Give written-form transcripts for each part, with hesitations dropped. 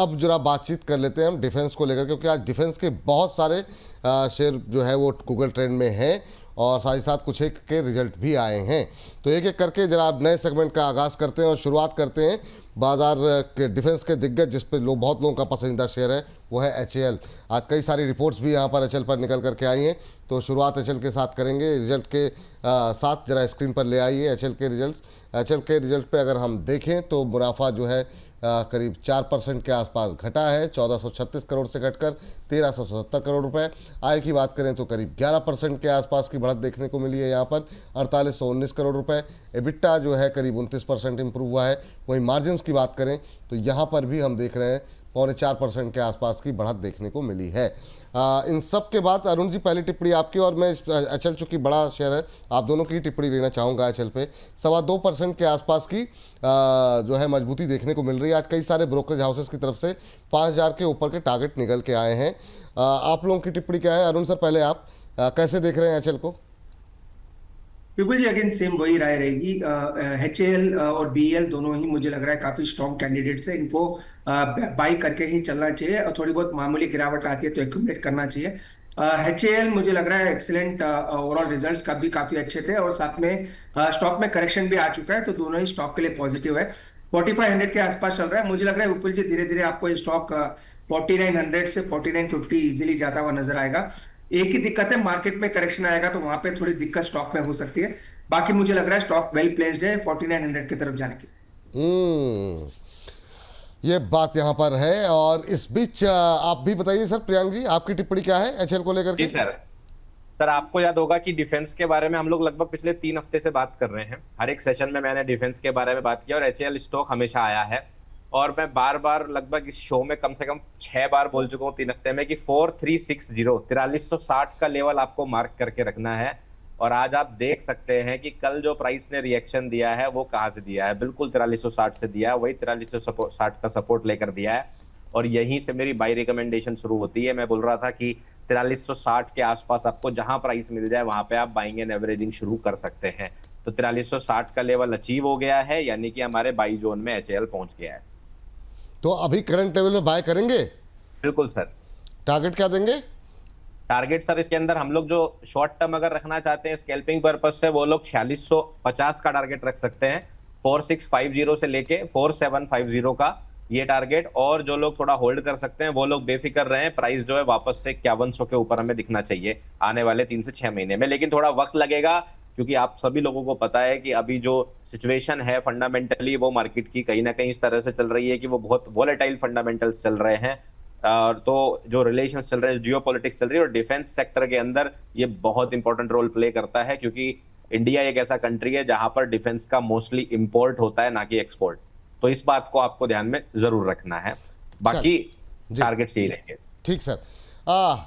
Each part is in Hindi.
अब जरा बातचीत कर लेते हैं हम डिफेंस को लेकर, क्योंकि आज डिफेंस के बहुत सारे शेयर जो है वो गूगल ट्रेंड में हैं और साथ ही साथ कुछ एक के रिजल्ट भी आए हैं। तो एक एक करके जरा आप नए सेगमेंट का आगाज़ करते हैं और शुरुआत करते हैं बाजार के डिफेंस के दिग्गज जिस पे बहुत लोगों का पसंदीदा शेयर है वो है HAL। आज कई सारी रिपोर्ट्स भी यहाँ पर HAL पर निकल करके आई हैं, तो शुरुआत HAL के साथ करेंगे। रिजल्ट के साथ जरा स्क्रीन पर ले आइए HAL के रिजल्ट। HAL के रिजल्ट पे अगर हम देखें तो मुनाफा जो है करीब 4% के आसपास घटा है, 1436 करोड़ से घटकर 1377 करोड़ रुपए। आय की बात करें तो करीब 11% के आसपास की बढ़त देखने को मिली है यहाँ पर, 4819 करोड़ रुपए। एबिटा जो है करीब 29% इंप्रूव हुआ है। वहीं मार्जिन्स की बात करें तो यहाँ पर भी हम देख रहे हैं 4.25% के आसपास की बढ़त देखने को मिली है। इन सब के बाद अरुण जी पहली टिप्पणी आपकी, और मैं HAL चूँकि बड़ा शेयर है आप दोनों की टिप्पणी लेना चाहूँगा। HAL पे 2.25% के आसपास की जो है मजबूती देखने को मिल रही है। आज कई सारे ब्रोकरेज हाउसेस की तरफ से 5000 के ऊपर के टारगेट निकल के आए हैं। आप लोगों की टिप्पणी क्या है? अरुण सर पहले आप कैसे देख रहे हैं HAL को? बिल्कुल जी, अगेन सेम वही राय रहेगी। HAL और BEL दोनों ही मुझे लग रहा है काफी स्ट्रॉन्ग कैंडिडेट्स है। इनको बाई करके ही चलना चाहिए और थोड़ी बहुत मामूली गिरावट आती है तो एक्यूमुलेट करना चाहिए। HAL मुझे लग रहा है एक्सीलेंट ओवरऑल रिजल्ट्स का भी काफी अच्छे थे और साथ में स्टॉक में करेक्शन भी आ चुका है, तो दोनों ही स्टॉक के लिए पॉजिटिव है। 4500 के आसपास चल रहा है। मुझे लग रहा है विपुल जी धीरे धीरे आपको ये स्टॉक 4900 से 4950 इजीली जाता हुआ नजर आएगा। एक ही दिक्कत है, मार्केट में करेक्शन आएगा तो वहां पे थोड़ी दिक्कत स्टॉक में हो सकती है। बाकी मुझे लग रहा है स्टॉक वेल प्लेस्ड है 4900 की तरफ जाने की। ये बात यहाँ पर है। और इस बीच आप भी बताइए सर, प्रियांक जी आपकी टिप्पणी क्या है HAL को लेकर के? सर आपको याद होगा कि डिफेंस के बारे में हम लोग लगभग पिछले 3 हफ्ते से बात कर रहे हैं। हर एक सेशन में मैंने डिफेंस के बारे में बात किया और HAL स्टॉक हमेशा आया है। और मैं बार बार लगभग इस शो में कम से कम 6 बार बोल चुका हूँ 3 हफ्ते में कि 4360 का लेवल आपको मार्क करके रखना है। और आज आप देख सकते हैं कि कल जो प्राइस ने रिएक्शन दिया है वो कहां से दिया है, बिल्कुल 4360 से दिया है, वही 4360 का सपोर्ट लेकर दिया है। और यहीं से मेरी बाई रिकमेंडेशन शुरू होती है। मैं बोल रहा था कि 4360 के आसपास आपको जहां प्राइस मिल जाए वहां पे आप बाइंग एंड एवरेजिंग शुरू कर सकते हैं। तो 4360 का लेवल अचीव हो गया है, यानी कि हमारे बाई जोन में HAL पहुंच गया है। तो अभी करंट लेवल में बाय करेंगे? बिल्कुल सर। टारगेट क्या देंगे? टारगेट सर इसके अंदर हम लोग जो शॉर्ट टर्म अगर रखना चाहते हैं स्कैल्पिंग पर्पस से, वो लोग 4650 का टारगेट रख सकते हैं। 4650 से लेके 4750 का ये टारगेट। और जो लोग थोड़ा होल्ड कर सकते हैं वो लोग बेफिक्र रहे, प्राइस जो है वापस से 5100 के ऊपर हमें दिखना चाहिए आने वाले 3 से 6 महीने में। लेकिन थोड़ा वक्त लगेगा क्योंकि आप सभी लोगों को पता है कि अभी जो सिचुएशन है फंडामेंटली वो मार्केट की कहीं ना कहीं इस तरह से चल रही है कि वो बहुत वोलेटाइल फंडामेंटल्स चल रहे हैं। तो जो रिलेशंस चल रहे हैं, जियोपॉलिटिक्स चल रही है, और डिफेंस सेक्टर के अंदर ये बहुत इंपॉर्टेंट रोल प्ले करता है क्योंकि इंडिया एक ऐसा कंट्री है जहां पर डिफेंस का मोस्टली इंपोर्ट होता है ना कि एक्सपोर्ट। तो इस बात को आपको ध्यान में जरूर रखना है। बाकी टारगेट्स यही रहेंगे। ठीक सर।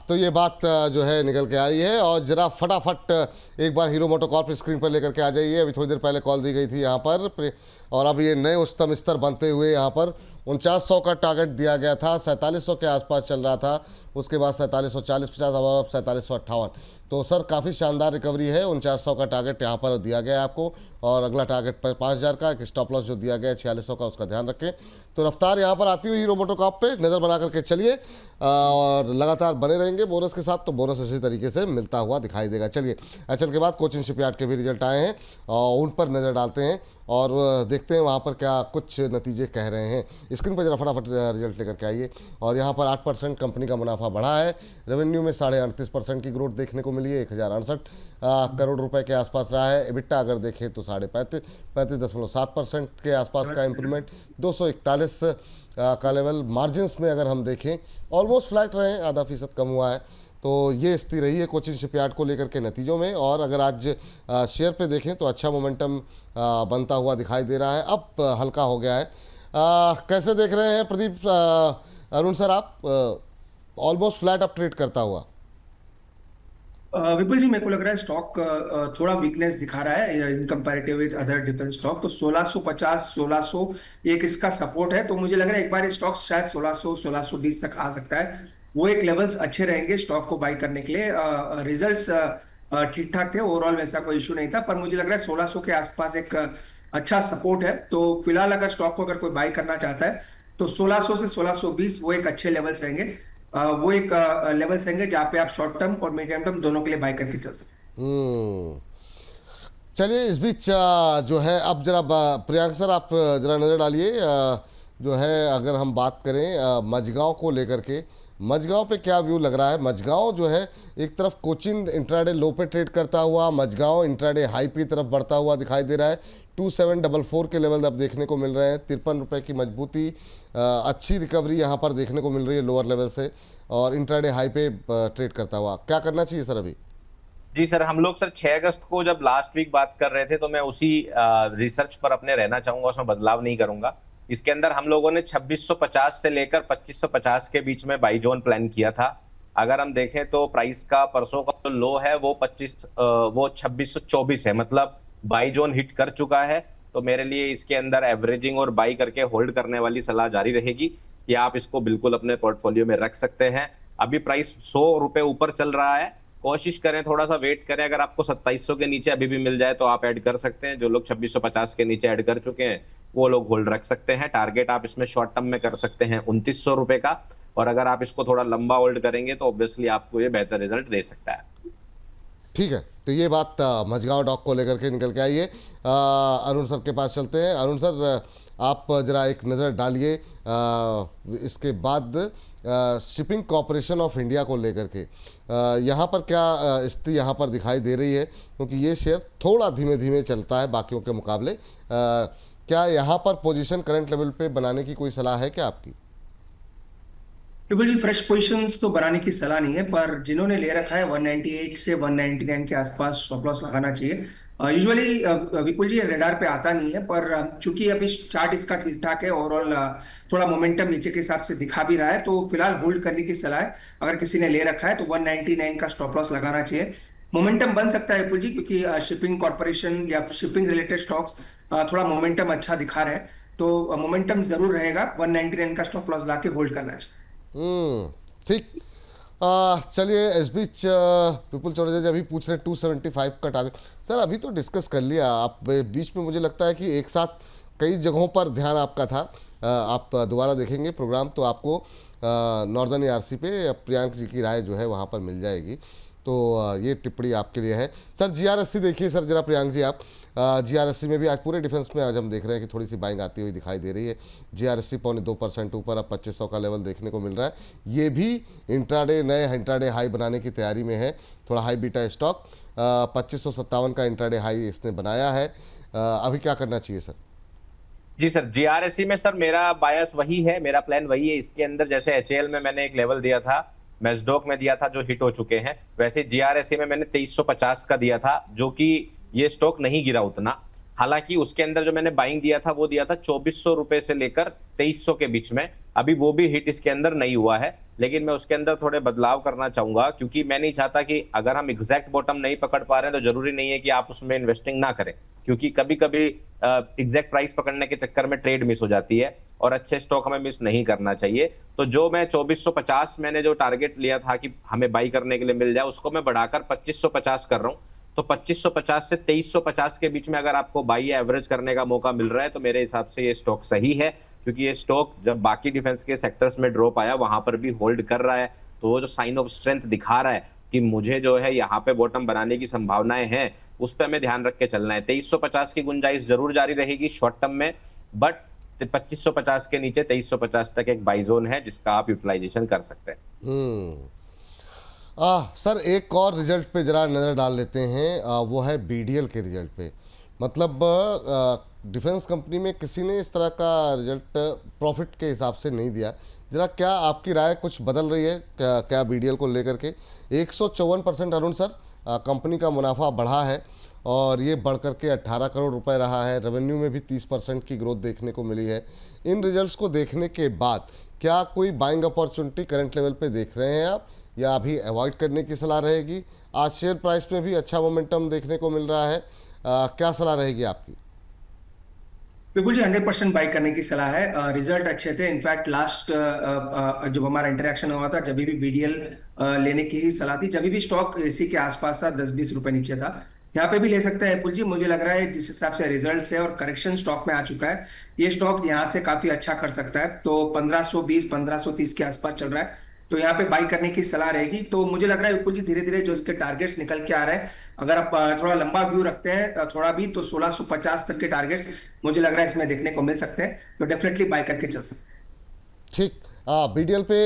तो ये बात जो है निकल के आई है। और जरा फटाफट एक बार हीरो मोटोकॉर्प स्क्रीन पर लेकर के आ जाइए। अभी थोड़ी देर पहले कॉल दी गई थी यहाँ पर, और अब ये नए उच्चतम स्तर बनते हुए यहाँ पर 4900 का टारगेट दिया गया था, 4700 के आसपास चल रहा था, उसके बाद 4740-50 अब 4758। तो सर काफ़ी शानदार रिकवरी है। 4900 का टारगेट यहाँ पर दिया गया है आपको, और अगला टारगेट 5000 का, एक स्टॉप लॉस जो दिया गया है 4600 का, उसका ध्यान रखें। तो रफ्तार यहाँ पर आती हुई हीरो मोटोकॉर्प पे नज़र बना करके चलिए और लगातार बने रहेंगे बोनस के साथ, तो बोनस इसी तरीके से मिलता हुआ दिखाई देगा। चलिए HAL के बाद कोचिन शिपयार्ड के भी रिजल्ट आए हैं और उन पर नज़र डालते हैं और देखते हैं वहाँ पर क्या कुछ नतीजे कह रहे हैं। स्क्रीन पर जरा फटाफट रिजल्ट लेकर के आइए। और यहाँ पर 8% कंपनी का मुनाफा बढ़ा है। रेवेन्यू में 38.5% की ग्रोथ देखने को मिली है, 1068 करोड़ रुपए के आसपास रहा है। एबिटा अगर देखें तो 35.7% के आसपास का इम्प्रूवमेंट, 241 का लेवल। मार्जिन्स में अगर हम देखें ऑलमोस्ट फ्लैट रहे हैं, आधा फीसद कम हुआ है। तो ये स्थिति रही है कोचिन शिपयार्ड को लेकर के नतीजों में। और अगर आज शेयर पे देखें तो अच्छा मोमेंटम बनता हुआ दिखाई दे रहा है, अब हल्का हो गया है। कैसे देख रहे हैं प्रदीप? अरुण सर आप ऑलमोस्ट फ्लैट अप ट्रेड करता हुआ। विपुल जी मेरे को लग रहा है स्टॉक थोड़ा वीकनेस दिखा रहा है in comparative with other defence stock. तो 1650 1600 एक इसका सपोर्ट है। तो मुझे लग रहा है एक बार स्टॉक शायद 1600 1620 तक आ सकता है। वो एक लेवल्स अच्छे रहेंगे स्टॉक को बाई करने के लिए। रिजल्ट्स ठीक ठाक थे, ओवरऑल वैसा कोई इशू नहीं था, पर मुझे लग रहा है 1600 के आसपास एक अच्छा सपोर्ट है। तो फिलहाल अगर स्टॉक को अगर कोई बाई करना चाहता है तो 1600 से 1620 वो एक अच्छे लेवल्स रहेंगे। वो एक लेवल्स रहेंगे जहां पे आप शॉर्ट टर्म और मीडियम टर्म दोनों के लिए बाय करके चल सकते हैं। चलिए इस बीच जो है अब जरा प्रियांक सर आप जरा नज़र डालिए जो है अगर हम बात करें मझगांव को लेकर के, मझगांव पे क्या व्यू लग रहा है? मझगांव जो है एक तरफ कोचिन इंट्राडे लो पे ट्रेड करता हुआ, मझगांव इंट्राडे हाई की तरफ बढ़ता हुआ दिखाई दे रहा है। 2744 के लेवल अब देखने को मिल रहे हैं। 53 रुपये की मजबूती, अच्छी रिकवरी यहाँ पर देखने को मिल रही है लोअर लेवल से, और इंट्राडे हाई पे ट्रेड करता हुआ। क्या करना चाहिए सर अभी? जी सर, हम लोग सर 6 अगस्त को जब लास्ट वीक बात कर रहे थे तो मैं उसी रिसर्च पर अपने रहना चाहूंगा, उसमें बदलाव नहीं करूंगा। इसके अंदर हम लोगों ने 2650 से लेकर 2550 के बीच में बाई जोन प्लान किया था। अगर हम देखें तो प्राइस का परसों का जो लो है वो 2624 है, मतलब बाई जोन हिट कर चुका है। तो मेरे लिए इसके अंदर एवरेजिंग और बाई करके होल्ड करने वाली सलाह जारी रहेगी कि आप इसको बिल्कुल अपने पोर्टफोलियो में रख सकते हैं। अभी प्राइस 100 रुपए ऊपर चल रहा है, कोशिश करें थोड़ा सा वेट करें। अगर आपको 2700 के नीचे अभी भी मिल जाए तो आप ऐड कर सकते हैं। जो लोग 2650 के नीचे ऐड कर चुके हैं वो लोग होल्ड रख सकते हैं। टारगेट आप इसमें शॉर्ट टर्म में कर सकते हैं 2900 रुपए का, और अगर आप इसको थोड़ा लंबा होल्ड करेंगे तो ऑब्वियसली आपको ये बेहतर रिजल्ट दे सकता है। ठीक है, तो ये बात मझगांव डॉक को लेकर के निकल के आइए। अरुण सर के पास चलते हैं। अरुण सर आप जरा एक नज़र डालिए इसके बाद शिपिंग कॉरपोरेशन ऑफ इंडिया को लेकर के यहाँ पर क्या स्थिति यहाँ पर दिखाई दे रही है, क्योंकि ये शेयर थोड़ा धीमे धीमे चलता है बाकियों के मुकाबले। क्या यहाँ पर पोजीशन करंट लेवल पे बनाने की कोई सलाह है क्या आपकी? बिल्कुल जी, फ्रेश पोजीशंस तो बनाने की सलाह नहीं है, पर जिन्होंने ले रखा है 198 से 199 के आसपास स्टॉप लॉस लगाना चाहिए। यूजुअली विपुल जी रेडार पे आता नहीं है, पर चूंकि अभी चार्ट इसका ठीक ठाक है, ओवरऑल थोड़ा मोमेंटम नीचे के हिसाब से दिखा भी रहा है, तो फिलहाल होल्ड करने की सलाह है। अगर किसी ने ले रखा है तो 199 का स्टॉप लॉस लगाना चाहिए। मोमेंटम बन सकता है विपुल जी, क्योंकि शिपिंग कॉर्पोरेशन या शिपिंग रिलेटेड स्टॉक्स थोड़ा मोमेंटम अच्छा दिखा रहे हैं, तो मोमेंटम जरूर रहेगा। 199 का स्टॉप लॉस लाके होल्ड करना चाहिए। ठीक। चलिए इस बीच विपुल चौधरी जी अभी पूछ रहे 275 का टारगेट। सर अभी तो डिस्कस कर लिया आप, बीच में मुझे लगता है कि एक साथ कई जगहों पर ध्यान आपका था। आप दोबारा देखेंगे प्रोग्राम तो आपको नॉर्दर्न ARC पे प्रियांक जी की राय जो है वहाँ पर मिल जाएगी। तो ये टिप्पणी आपके लिए है। सर GRSC देखिए सर जरा प्रियांक जी आप, GRSC में भी आज पूरे डिफेंस में आज हम देख रहे हैं कि थोड़ी सी बाइंग आती हुई दिखाई दे रही है। GRSC 0.2% ऊपर अब 2500 का लेवल देखने को मिल रहा है। ये भी नए इंट्राडे हाई बनाने की तैयारी में है। थोड़ा हाई बीटा स्टॉक 2557 का इंट्राडे हाई इसने बनाया है। अभी क्या करना चाहिए सर? जी सर, GRSC में सर मेरा बायस वही है, मेरा प्लान वही है। इसके अंदर जैसे HAL में मैंने एक लेवल दिया था, मैस्डॉक में दिया था जो हिट हो चुके हैं, वैसे GRSC में मैंने 2350 का दिया था, जो कि ये स्टॉक नहीं गिरा उतना। हालांकि उसके अंदर जो मैंने बाइंग दिया था वो दिया था 2400 रुपए से लेकर 2300 के बीच में। अभी वो भी हिट इसके अंदर नहीं हुआ है, लेकिन मैं उसके अंदर थोड़े बदलाव करना चाहूंगा, क्योंकि मैं नहीं चाहता कि अगर हम एग्जैक्ट बॉटम नहीं पकड़ पा रहे हैं तो जरूरी नहीं है कि आप उसमें इन्वेस्टिंग ना करें, क्योंकि कभी कभी एग्जैक्ट प्राइस पकड़ने के चक्कर में ट्रेड मिस हो जाती है और अच्छे स्टॉक हमें मिस नहीं करना चाहिए। तो जो मैं 2450 मैंने जो टारगेट लिया था कि हमें बाई करने के लिए मिल जाए, उसको मैं बढ़ाकर 2550 कर रहा हूं। तो 2550 से 2350 के बीच में अगर आपको बाई एवरेज करने का मौका मिल रहा है तो मेरे हिसाब से ये स्टॉक सही है, क्योंकि ये स्टॉक जब बाकी डिफेंस के सेक्टर्स में ड्रॉप आया वहां पर भी होल्ड कर रहा है। तो वो जो साइन ऑफ स्ट्रेंथ दिखा रहा है कि मुझे जो है यहाँ पे बॉटम बनाने की संभावनाएं हैं, उस पर हमें ध्यान रख के चलना है। 2350 की गुंजाइश जरूर जारी रहेगी शॉर्ट टर्म में, बट 2550 के नीचे 2350 तक एक बाई जोन है जिसका आप यूटिलाइजेशन कर सकते हैं। सर एक और रिजल्ट पे जरा नज़र डाल लेते हैं, वो है BDL के रिजल्ट पे। मतलब डिफेंस कंपनी में किसी ने इस तरह का रिजल्ट प्रॉफिट के हिसाब से नहीं दिया। जरा क्या आपकी राय कुछ बदल रही है क्या BDL को लेकर के? 154% अरुण सर कंपनी का मुनाफा बढ़ा है और ये बढ़ कर के 18 करोड़ रुपए रहा है। रेवेन्यू में भी 30% की ग्रोथ देखने को मिली है। इन रिजल्ट्स को देखने के बाद क्या कोई बाइंग अपॉर्चुनिटी करंट लेवल पे देख रहे हैं आप, या अभी अवॉइड करने की सलाह रहेगी? आज शेयर प्राइस में भी अच्छा मोमेंटम देखने को मिल रहा है, क्या सलाह रहेगी आपकी? बिल्कुल जी, 100% बाई करने की सलाह है। रिजल्ट अच्छे थे। इनफैक्ट लास्ट जब हमारा इंटरेक्शन हुआ था, जब भी BDL लेने की ही सलाह थी, जब भी स्टॉक इसी के आसपास था, 10-20 रुपए नीचे था। यहाँ पे भी ले सकते हैं विपुल जी। मुझे लग रहा है जिस हिसाब से रिजल्ट्स है और करेक्शन स्टॉक में आ चुका है, ये स्टॉक यहाँ से काफी अच्छा कर सकता है। तो 1520 1530 के आसपास चल रहा है, तो यहाँ पे बाई करने की सलाह रहेगी। तो मुझे लग रहा है विपुल जी धीरे धीरे जो इसके टारगेट्स निकल के आ रहे हैं, अगर आप थोड़ा लंबा व्यू रखते हैं थोड़ा भी, तो 1650 तक के टारगेट्स मुझे लग रहा है इसमें देखने को मिल सकते हैं। तो डेफिनेटली बाय करके चल सकते हैं। ठीक। बीडीएल पे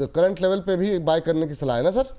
करंट लेवल पे भी बाय करने की सलाह है ना सर?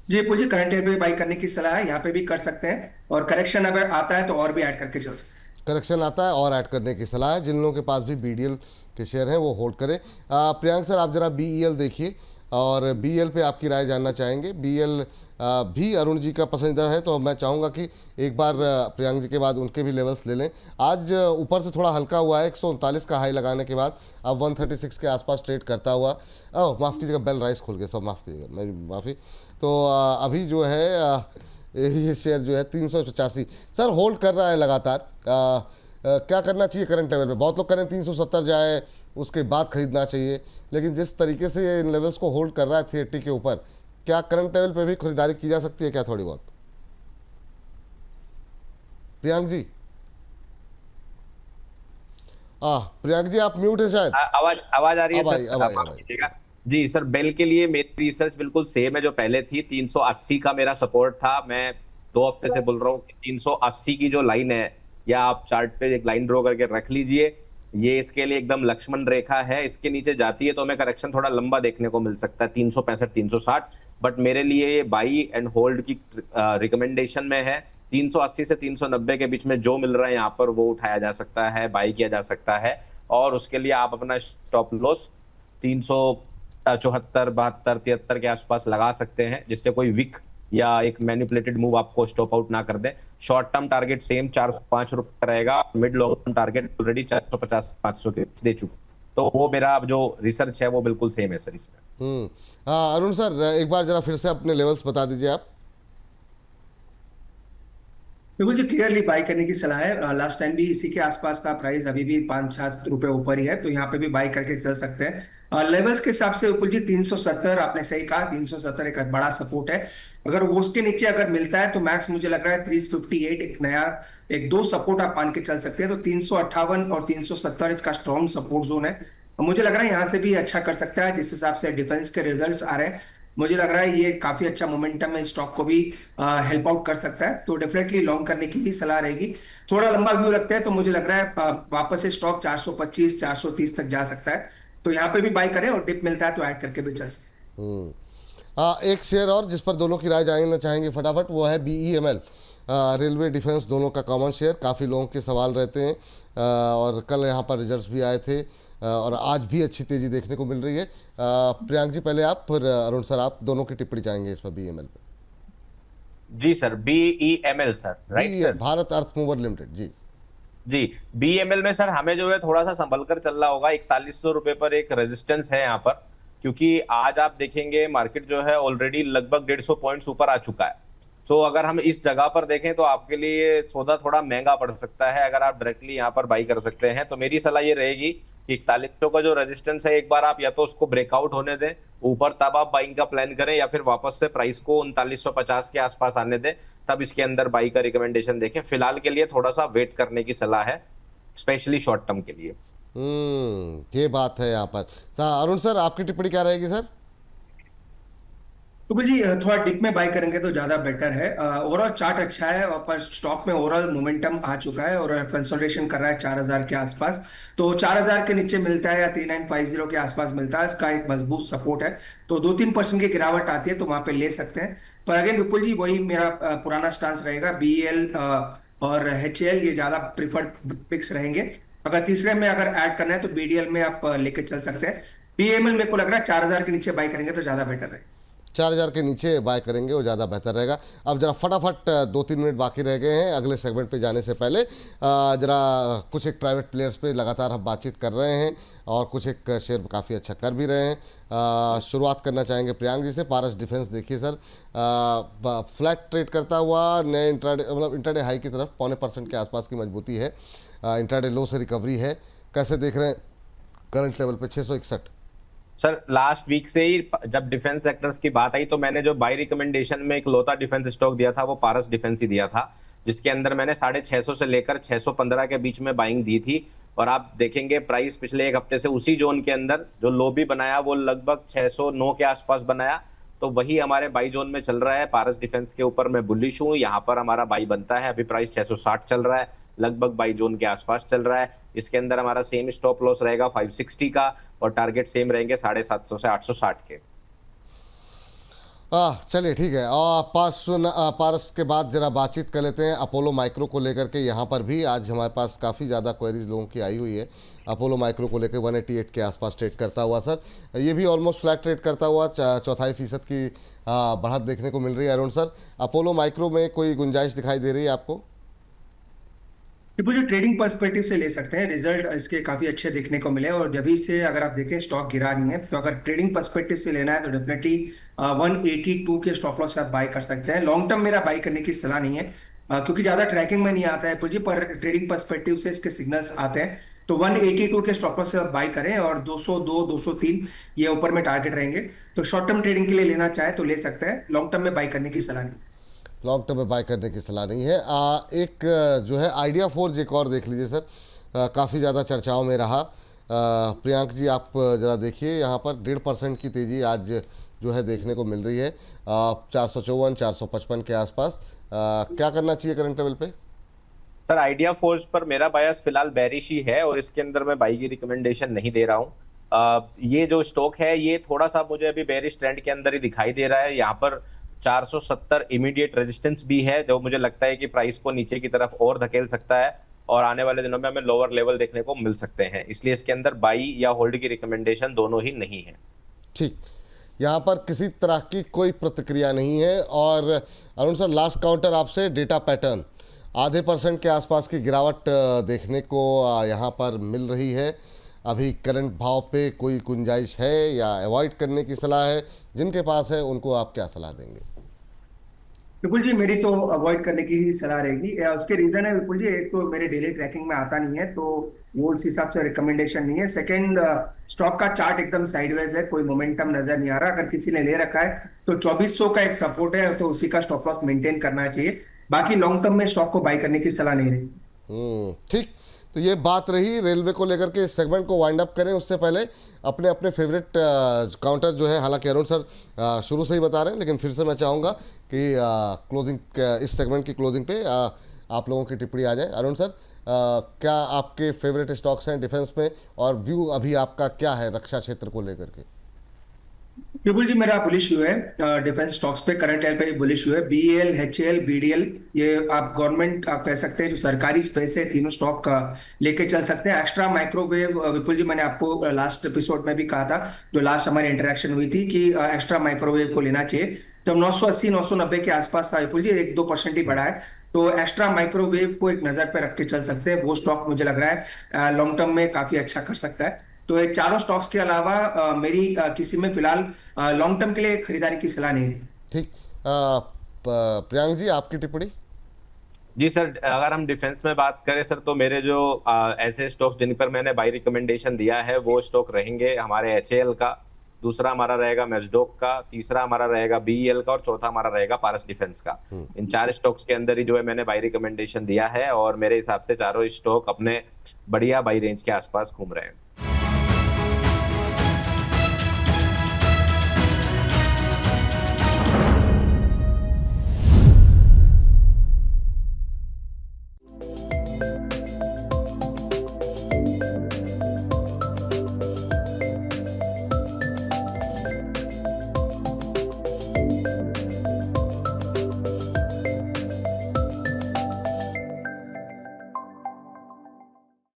जी विपुल जी, करंट लेवल पे बाई करने की सलाह है, यहाँ पे भी कर सकते हैं। और करेक्शन अगर आता है तो और भी ऐड करके चल सकते हैं। करेक्शन आता है और ऐड करने की सलाह है। जिन लोगों के पास भी बीडीएल के शेयर हैं वो होल्ड करें। प्रियांक सर, आप जरा बीईएल देखिए और बीईएल पे आपकी राय जानना चाहेंगे। बीईएल भी अरुण जी का पसंदीदा है, तो मैं चाहूँगा कि एक बार प्रियांक जी के बाद उनके भी लेवल्स ले लें। आज ऊपर से थोड़ा हल्का हुआ है, 139 का हाई लगाने के बाद अब 136 के आसपास ट्रेड करता हुआ। माफ़ कीजिएगा, बेल राइस खुल गया, सब माफ़ कीजिएगा, मेरी माफ़ी। तो अभी जो है ये शेयर जो है 385 सर होल्ड कर रहा है लगातार। क्या करना चाहिए करंट लेवल पे? बहुत लोग कह रहे हैं 370 जाए उसके बाद खरीदना चाहिए, लेकिन जिस तरीके से ये इन लेवल्स को होल्ड कर रहा है 380 के ऊपर, क्या करंट लेवल पे भी खरीदारी की जा सकती है क्या थोड़ी बहुत? प्रियांक जी, प्रियांक जी आप म्यूट है शायद। आवाज आ रही है अब आई, सर? अब आई, माफ अब आई। कीजिएगा। जी सर, बेल के लिए मेरी रिसर्च बिल्कुल सेम है जो पहले थी। 380 का मेरा सपोर्ट था। मैं 2 हफ्ते से बोल रहा हूँ कि 380 की जो लाइन है, या आप चार्ट पे एक लाइन ड्रॉ करके रख लीजिए, ये इसके लिए एकदम लक्ष्मण रेखा है। इसके नीचे जाती है तो हमें करेक्शन थोड़ा लंबा देखने को मिल सकता है, 365 360। बट मेरे लिए ये बाई एंड होल्ड की रिकमेंडेशन में है। 380 से 390 के बीच में जो मिल रहा है यहाँ पर वो उठाया जा सकता है, बाई किया जा सकता है। और उसके लिए आप अपना स्टॉप लॉस 374 72 73 के आसपास लगा सकते हैं, जिससे कोई विक या एक मैनिपुलेटेड मूव आपको स्टॉप आउट ना कर दे। शॉर्ट टर्म टारगेट सेम 405 रुपए रहेगा। Mid long term target already 450 500 के दे चुके, तो वो मेरा जो रिसर्च है वो बिल्कुल सेम है सर इसमें। अरुण सर, एक बार जरा फिर से अपने लेवल्स बता दीजिए आप। बिल्कुल जी, क्लियरली बाई करने की सलाह है। लास्ट टाइम भी इसी के आसपास था प्राइस, अभी भी 5-6 रुपए ऊपर ही है, तो यहाँ पे भी बाई करके चल सकते हैं। लेवल्स के हिसाब से विपुल जी 370, आपने सही कहा, 370 एक बड़ा सपोर्ट है। अगर वो उसके नीचे अगर मिलता है तो मैक्स मुझे लग रहा है 358 एक नया एक दो सपोर्ट आप मान के चल सकते हैं। तो 358 और 370 इसका स्ट्रॉन्ग सपोर्ट जोन है। मुझे लग रहा है यहाँ से भी अच्छा कर सकता है। जिस हिसाब से डिफेंस के रिजल्ट्स आ रहे हैं, मुझे लग रहा है ये काफी अच्छा मोमेंटम है, स्टॉक को भी हेल्प आउट कर सकता है। तो डेफिनेटली लॉन्ग करने की ही सलाह रहेगी। थोड़ा लंबा व्यू रखते हैं तो मुझे लग रहा है वापस से स्टॉक 425 430 तक जा सकता है। तो यहाँ पे भी बाय करें और डिप मिलता है तो ऐड करके भी चल सकते हैं। एक शेयर और जिस पर दोनों की राय जानना चाहेंगे फटाफट, वो है BEML, रेलवे डिफेंस दोनों का कॉमन शेयर। काफ़ी लोगों के सवाल रहते हैं और कल यहाँ पर रिजल्ट्स भी आए थे और आज भी अच्छी तेज़ी देखने को मिल रही है। प्रियांक जी पहले आप, फिर अरुण सर, आप दोनों की टिप्पणी चाहेंगे इस पर BEML पे। जी sir, BEML sir, right sir? Bharat Earth Mover Limited. जी जी, BEML में सर हमें जो है थोड़ा सा संभल कर चलना होगा। 4100 रुपए पर एक रेजिस्टेंस है यहाँ पर, क्योंकि आज आप देखेंगे मार्केट जो है ऑलरेडी लगभग 150 पॉइंट्स ऊपर आ चुका है। तो अगर हम इस जगह पर देखें तो आपके लिए सौदा थोड़ा महंगा पड़ सकता है अगर आप डायरेक्टली यहाँ पर बाई कर सकते हैं। तो मेरी सलाह ये रहेगी कि 4100 का जो रेजिस्टेंस है, एक बार आप या तो उसको ब्रेकआउट होने दें ऊपर, तब आप बाइंग का प्लान करें, या फिर वापस से प्राइस को 3950 के आसपास आने दें, तब इसके अंदर बाई का रिकमेंडेशन देखें। फिलहाल के लिए थोड़ा सा वेट करने की सलाह है, स्पेशली शॉर्ट टर्म के लिए। ये बात है यहाँ पर। अरुण सर, आपकी टिप्पणी क्या रहेगी सर? तो जी थोड़ा डिप में बाय करेंगे तो ज्यादा बेटर है। ओवरऑल चार्ट अच्छा है और पर स्टॉक में ओवरऑल मोमेंटम आ चुका है और कंसोलिडेशन कर रहा है 4000 के आसपास। तो 4000 के नीचे मिलता है या 3950 के आसपास मिलता है, इसका एक मजबूत सपोर्ट है। तो 2-3% की गिरावट आती है तो वहां पे ले सकते हैं। पर अगेन विपुल जी वही मेरा पुराना स्टांस रहेगा, BEL और HAL ये ज्यादा प्रिफर्ड पिक्स रहेंगे। अगर तीसरे में अगर ऐड करना है तो BDL में आप लेके चल सकते हैं। BEML मेरे को लग रहा है 4000 के नीचे बाय करेंगे तो ज्यादा बेटर है। 4000 के नीचे बाय करेंगे वो ज़्यादा बेहतर रहेगा। अब जरा फटाफट 2-3 मिनट बाकी रह गए हैं अगले सेगमेंट पे जाने से पहले। जरा कुछ एक प्राइवेट प्लेयर्स पे लगातार हम बातचीत कर रहे हैं और कुछ एक शेयर काफ़ी अच्छा कर भी रहे हैं। शुरुआत करना चाहेंगे प्रियांक जी से। पारस डिफेंस देखिए सर, फ्लैट ट्रेड करता हुआ नए इंट्राडे हाई की तरफ 0.25% के आसपास की मजबूती है। इंट्राडे लो से रिकवरी है। कैसे देख रहे हैं करंट लेवल पे 661? सर लास्ट वीक से ही जब डिफेंस सेक्टर्स की बात आई तो मैंने जो बाई रिकमेंडेशन में एक लोता डिफेंस स्टॉक दिया था वो पारस डिफेंस ही दिया था, जिसके अंदर मैंने 650 से लेकर 615 के बीच में बाइंग दी थी। और आप देखेंगे प्राइस पिछले एक हफ्ते से उसी जोन के अंदर जो लो भी बनाया वो लगभग 609 के आसपास बनाया, तो वही हमारे बाई जोन में चल रहा है। पारस डिफेंस के ऊपर मैं बुलिश हूँ, यहाँ पर हमारा बाई बनता है। अभी प्राइस 660 चल रहा है, लगभग बाई जोन के आसपास चल रहा है। इसके अंदर हमारा सेम स्टॉप लॉस रहेगा 560 का और टारगेट सेम रहेंगे 750 से 860 के। चलिए ठीक है। और पारस के बाद जरा बातचीत कर लेते हैं अपोलो माइक्रो को लेकर के। यहाँ पर भी आज हमारे पास काफ़ी ज़्यादा क्वेरीज लोगों की आई हुई है। अपोलो माइक्रो को लेकर 188 के आसपास ट्रेड करता हुआ सर, ये भी ऑलमोस्ट फ्लैट ट्रेड करता हुआ 0.25% की बढ़त देखने को मिल रही है। अरुण सर, अपोलो माइक्रो में कोई गुंजाइश दिखाई दे रही है आपको? जो ट्रेडिंग पर्सपेक्टिव से ले सकते हैं, रिजल्ट इसके काफी अच्छे देखने को मिले और जब से अगर आप देखें स्टॉक गिरा नहीं है, तो अगर ट्रेडिंग पर्सपेक्टिव से लेना है तो डेफिनेटली 182 के स्टॉप लॉस से आप बाय कर सकते हैं। लॉन्ग टर्म मेरा बाय करने की सलाह नहीं है, क्योंकि ज्यादा ट्रैकिंग में नहीं आता है पुलजी, पर ट्रेडिंग पर्सपेक्टिव से इसके सिग्नल्स आते हैं। तो 182 के स्टॉप लॉस से आप बाय करें और 202 203 ये ऊपर में टारगेट रहेंगे। तो शॉर्ट टर्म ट्रेडिंग के लिए लेना चाहे तो ले सकते हैं, लॉन्ग टर्म में बाय करने की सलाह नहीं। लॉन्ग टर्म में बाय करने की सलाह नहीं है। एक जो है आइडिया फोर्ज एक और देख लीजिए सर, काफ़ी ज़्यादा चर्चाओं में रहा। प्रियांक जी आप ज़रा देखिए, यहाँ पर 1.5% की तेज़ी आज जो है देखने को मिल रही है 454 455 के आसपास। क्या करना चाहिए करंट लेवल पे? सर आइडिया फोर्स पर मेरा बायस फिलहाल बेरिश ही है और इसके अंदर मैं बाई की रिकमेंडेशन नहीं दे रहा हूँ। ये जो स्टॉक है ये थोड़ा सा मुझे अभी बेरिश ट्रेंड के अंदर ही दिखाई दे रहा है। यहाँ पर 470 इमीडिएट रेजिस्टेंस भी है, जो मुझे लगता है कि प्राइस को नीचे की तरफ और धकेल सकता है और आने वाले दिनों में हमें लोअर लेवल देखने को मिल सकते हैं। इसलिए इसके अंदर बाई या होल्ड की रिकमेंडेशन दोनों ही नहीं है। ठीक, यहाँ पर किसी तरह की कोई प्रतिक्रिया नहीं है। और अरुण सर, लास्ट काउंटर आपसे डेटा पैटर्न 0.5% के आसपास की गिरावट देखने को यहाँ पर मिल रही है। अभी करंट भाव पे कोई गुंजाइश है या अवॉइड करने की सलाह है? जिनके पास है उनको आप क्या सलाह देंगे? विपुल जी, मेरी तो अवॉइड करने की ही सलाह रहेगी। उसके रीजन है विपुल जी, एक तो मेरे डेली ट्रैकिंग में आता नहीं है तो वो उस हिसाब से रिकमेंडेशन नहीं है। सेकंड, स्टॉक का चार्ट एकदम साइडवेज है, कोई मोमेंटम नजर नहीं आ रहा। अगर किसी ने ले रखा है तो 2400 का एक सपोर्ट है, तो उसी का स्टॉप लॉस मेंटेन करना चाहिए। बाकी लॉन्ग टर्म में स्टॉक को बाय करने की सलाह नहीं रहेगी। ठीक, तो ये बात रही रेलवे को लेकर के। इस सेगमेंट को वाइंड अप करें उससे पहले अपने अपने फेवरेट काउंटर जो है, हालांकि अरुण सर शुरू से ही बता रहे हैं, लेकिन फिर से मैं चाहूँगा कि क्लोजिंग इस सेगमेंट की क्लोजिंग पे आप लोगों की टिप्पणी आ जाए। अरुण सर, क्या आपके फेवरेट स्टॉक्स हैं डिफेंस में, और व्यू अभी आपका क्या है रक्षा क्षेत्र को लेकर के? विपुल जी, मेरा बुलिश व्यू है डिफेंस स्टॉक्स पे, करंट लेवल पे बुलिश व्यू है। बीएल, एचएएल, बीडीएल, ये आप गवर्नमेंट आप कह सकते हैं जो सरकारी स्पेस है, तीनों स्टॉक लेके चल सकते हैं। एक्स्ट्रा माइक्रोवेव, विपुल जी मैंने आपको लास्ट एपिसोड में भी कहा था, जो लास्ट हमारी इंटरेक्शन हुई थी, कि एक्स्ट्रा माइक्रोवेव को लेना चाहिए। तो 980 990 के आसपास था विपुल जी, 1-2% ही बढ़ा है। तो एक्स्ट्रा माइक्रोवेव को एक नजर पे रख के चल सकते हैं। वो स्टॉक मुझे लग रहा है लॉन्ग टर्म में काफी अच्छा कर सकता है। तो ये चारों स्टॉक्स के अलावा मेरी किसी में फिलहाल लॉन्ग टर्म के लिए खरीदारी की सलाह नहीं है। ठीक, प्रियांक जी आपकी टिप्पणी? जी सर, अगर हम डिफेंस में बात करें सर, तो मेरे जो ऐसे स्टॉक्स जिन पर मैंने बाई रिकमेंडेशन दिया है वो स्टॉक रहेंगे हमारे एचएएल का, दूसरा हमारा रहेगा मेस्डोक का, तीसरा हमारा रहेगा बीईएल का और चौथा हमारा रहेगा पारस डिफेंस का। इन 4 स्टॉक्स के अंदर ही जो है मैंने बाई रिकमेंडेशन दिया है और मेरे हिसाब से चारों स्टॉक अपने बढ़िया बाई रेंज के आसपास घूम रहे हैं।